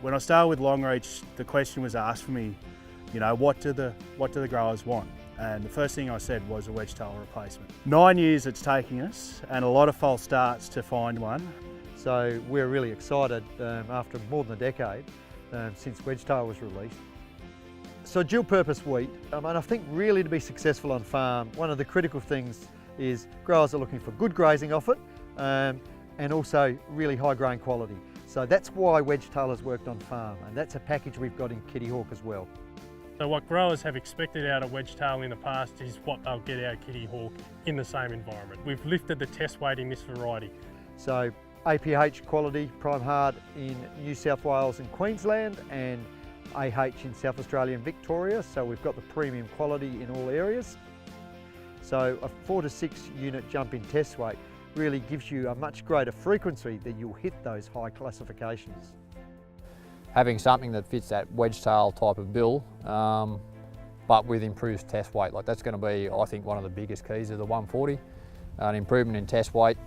When I started with long reach, the question was asked for me, you know, what do the growers want? And the first thing I said was a wedge tail replacement. 9 years it's taking us, and a lot of false starts to find one. So we're really excited after more than a decade since wedge tail was released. So dual purpose wheat, and I think really to be successful on farm, one of the critical things is growers are looking for good grazing off it and also really high grain quality. So that's why wedge tail has worked on farm, and that's a package we've got in KITTYHAWK as well. So what growers have expected out of wedge tail in the past is what they'll get out of KITTYHAWK in the same environment. We've lifted the test weight in this variety. So APH quality, prime hard in New South Wales and Queensland, and AH in South Australia and Victoria, so we've got the premium quality in all areas. So a 4 to 6 unit jump in test weight really gives you a much greater frequency that you'll hit those high classifications. Having something that fits that wedge tail type of bill, but with improved test weight, like that's going to be, I think, one of the biggest keys of the 140. An improvement in test weight,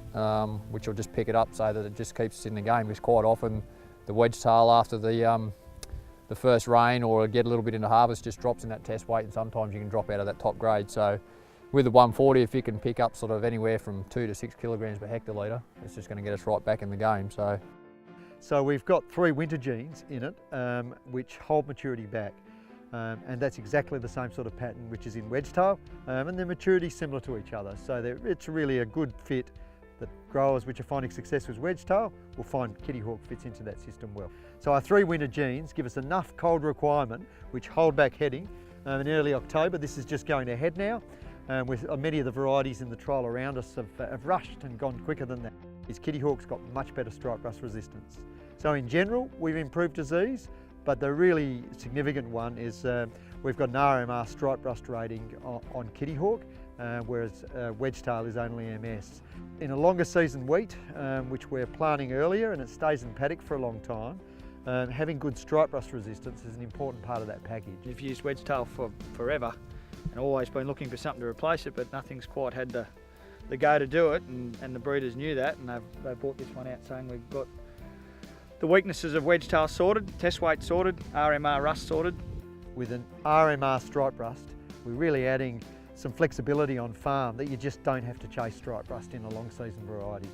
which will just pick it up so that it just keeps us in the game, because quite often the wedge tail after the first rain or get a little bit into harvest just drops in that test weight, and sometimes you can drop out of that top grade. So with the 140, if you can pick up sort of anywhere from 2 to 6 kilograms per hectolitre, it's just going to get us right back in the game. So we've got 3 winter genes in it which hold maturity back, and that's exactly the same sort of pattern which is in wedge tail, and their maturity is similar to each other. So it's really a good fit that growers which are finding success with wedge tail will find KITTYHAWK fits into that system well. So our 3 winter genes give us enough cold requirement which hold back heading in early October. This is just going to head now, with many of the varieties in the trial around us have rushed and gone quicker than that. KITTYHAWK's got much better stripe rust resistance. So in general we've improved disease, but the really significant one is we've got an RMR stripe rust rating on KITTYHAWK, whereas wedge tail is only MS. In a longer season wheat, which we're planting earlier and it stays in paddock for a long time, having good stripe rust resistance is an important part of that package. You've used wedge tail for forever and always been looking for something to replace it, but nothing's quite had the go to do it, and the breeders knew that, and they've brought this one out saying we've got the weaknesses of wedge tail sorted, test weight sorted, RMR rust sorted. With an RMR stripe rust, we're really adding some flexibility on farm that you just don't have to chase stripe rust in a long season variety.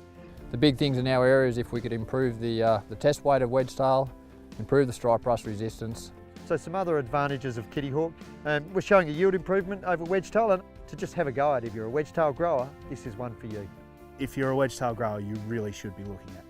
The big things in our area is if we could improve the test weight of wedge tail, improve the stripe rust resistance. So some other advantages of KITTYHAWK, we're showing a yield improvement over wedge tail, and to just have a go at, if you're a wedge tail grower, this is one for you. If you're a wedge tail grower, you really should be looking at